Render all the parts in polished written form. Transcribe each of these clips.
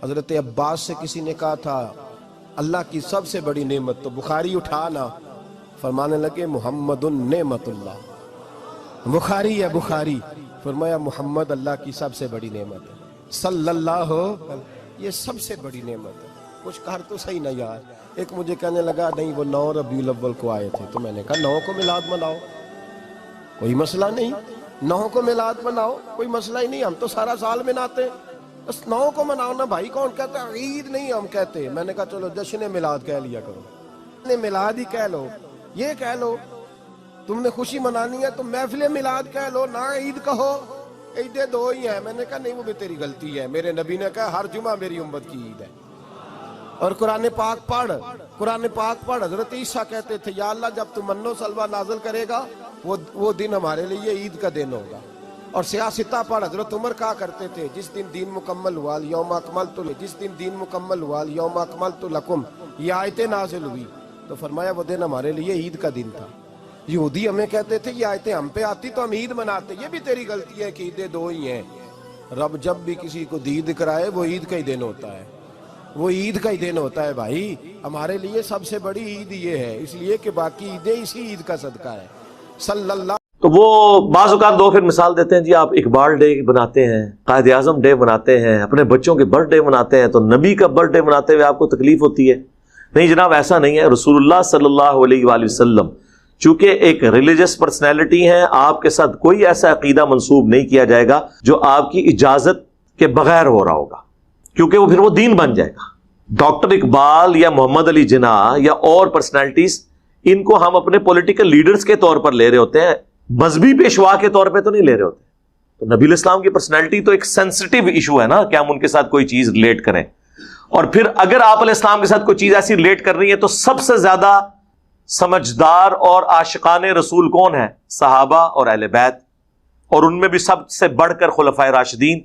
حضرت عباس سے کسی نے کہا تھا اللہ کی سب سے بڑی نعمت، تو بخاری اٹھانا، فرمانے لگے محمد نعمت اللہ، بخاری ہے بخاری، فرمایا محمد اللہ کی سب سے بڑی نعمت ہے، صلی اللہ، یہ سب سے بڑی نعمت ہے۔ کچھ کر تو صحیح نہ یار۔ ایک مجھے کہنے لگا نہیں وہ 9 ربیع الاول کو آئے تھے، تو میں نے کہا 9 کو میلاد مناؤ، کوئی مسئلہ نہیں، 9 کو میلاد مناؤ، کوئی مسئلہ ہی نہیں، ہم تو سارا سال مناتے ہیں، بس 9 کو مناؤ نا بھائی۔ کون کہتا ہے عید نہیں ہم کہتے؟ میں نے کہا چلو جشن میلاد کہہ لیا کرو، میلاد ہی کہہ لو، یہ کہہ لو، تم نے خوشی منانی ہے تو محفل میلاد کہہ لو، نہ عید کہو، عیدیں 2 ہی ہیں۔ میں نے کہا نہیں وہ بھی تیری غلطی ہے، میرے نبی نے کہا ہر جمعہ میری امت کی عید ہے۔ اور قرآن پاک پڑھ، حضرت عیسیٰ کہتے تھے یا اللہ جب تم منو سلوہ نازل کرے گا وہ دن ہمارے لیے عید کا دن ہوگا۔ اور سیاستہ پڑھ، حضرت عمر کہا کرتے تھے جس دن دین مکمل ہوا یوم اکملت، جس دن دین مکمل ہوا یوم اکملت لکم، یہ آیتیں نازل ہوئی تو فرمایا وہ دن ہمارے لیے عید کا دن تھا۔ یہودی ہمیں کہتے تھے یہ آیتیں ہم پہ آتی تو ہم عید مناتے، یہ بھی تیری غلطی ہے کہ عیدیں 2 ہی ہیں۔ رب جب بھی کسی کو دید کرائے وہ عید کا ہی دن ہوتا ہے، وہ عید کا ہی دن ہوتا ہے بھائی۔ ہمارے لیے سب سے بڑی عید یہ ہے، اس لیے کہ باقی عیدیں اسی عید کا صدقہ ہے، صلی اللہ۔ تو وہ بعض اوقات لوگ پھر مثال دیتے ہیں جی آپ اقبال ڈے بناتے ہیں، قائد اعظم ڈے بناتے ہیں، اپنے بچوں کے برتھ ڈے مناتے ہیں، تو نبی کا برتھ ڈے مناتے ہوئے آپ کو تکلیف ہوتی ہے؟ نہیں جناب، ایسا نہیں ہے۔ رسول اللہ صلی اللہ علیہ وآلہ وسلم چونکہ ایک ریلیجس پرسنالٹی ہیں، آپ کے ساتھ کوئی ایسا عقیدہ منسوب نہیں کیا جائے گا جو آپ کی اجازت کے بغیر ہو رہا ہوگا، کیونکہ وہ پھر وہ دین بن جائے گا۔ ڈاکٹر اقبال یا محمد علی جناح یا اور پرسنالٹیز، ان کو ہم اپنے پولیٹیکل لیڈرز کے طور پر لے رہے ہوتے ہیں، مذہبی پیشوا کے طور پہ تو نہیں لے رہے ہوتے۔ تو نبی الاسلام کی پرسنالٹی تو ایک سینسٹیو ایشو ہے نا کہ ہم ان کے ساتھ کوئی چیز ریلیٹ کریں، اور پھر اگر آپ علیہ السلام کے ساتھ کوئی چیز ایسی ریلیٹ کر رہی ہے تو سب سے زیادہ سمجھدار اور عاشقان رسول کون ہے؟ صحابہ اور اہل بیت، اور ان میں بھی سب سے بڑھ کر خلفائے راشدین،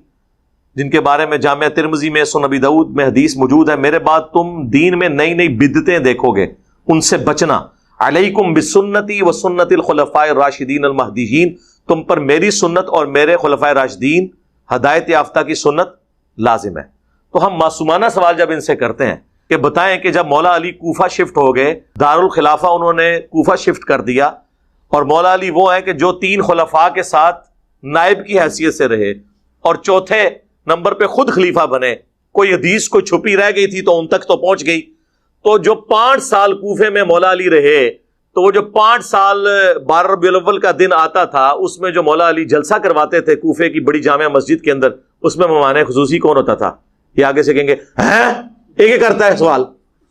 جن کے بارے میں جامعہ ترمذی میں، سنن ابی داؤد میں حدیث موجود ہے، میرے بعد تم دین میں نئی نئی بدعتیں دیکھو گے، ان سے بچنا۔ علیکم بسنتی و سنت الخلفاء الراشدین المہدیین، تم پر میری سنت اور میرے خلفائے راشدین ہدایت یافتہ کی سنت لازم ہے۔ تو ہم معصومانہ سوال جب ان سے کرتے ہیں کہ بتائیں کہ جب مولا علی کوفہ شفٹ ہو گئے، دارالخلافہ انہوں نے کوفہ شفٹ کر دیا، اور مولا علی وہ ہیں کہ جو 3 خلفاء کے ساتھ نائب کی حیثیت سے رہے اور چوتھے نمبر پہ خود خلیفہ بنے، کوئی حدیث کوئی چھپی رہ گئی تھی تو ان تک تو پہنچ گئی، تو جو 5 سال کوفے میں مولا علی رہے، تو وہ جو 5 سال 12 ربیع الاول کا دن آتا تھا، اس میں جو مولا علی جلسہ کرواتے تھے کوفے کی بڑی جامع مسجد کے اندر، اس میں مہمان خصوصی کون ہوتا تھا؟ یہ آگے سے کہیں گے ہیں ایک کرتا ہے سوال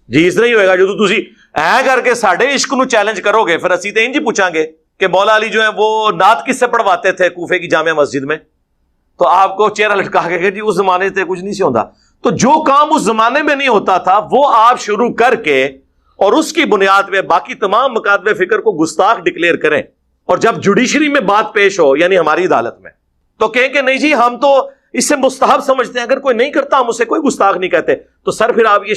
جی، اس نہیں ہوئے گا جو تسی اے کر کے ساڈے عشق نو چیلنج کرو گے، پھر اسی تے انج پوچھاں گے کہ مولا علی جو ہیں وہ نعت کس سے پڑھواتے تھے کوفے کی جامع مسجد میں، تو آپ کو چہرہ لٹکا کے کہ جی اس زمانے سے کچھ نہیں سی ہوتا۔ تو جو کام اس زمانے میں نہیں ہوتا تھا وہ آپ شروع کر کے اور اس کی بنیاد پہ باقی تمام مکاتب فکر کو گستاخ ڈکلیئر کریں، اور جب جوڈیشری میں بات پیش ہو یعنی ہماری عدالت میں تو کہیں کہ نہیں جی ہم تو اس سے مستحب سمجھتے ہیں، اگر کوئی نہیں کرتا ہم اسے کوئی گستاخ نہیں کہتے، تو سر پھر آپ یہ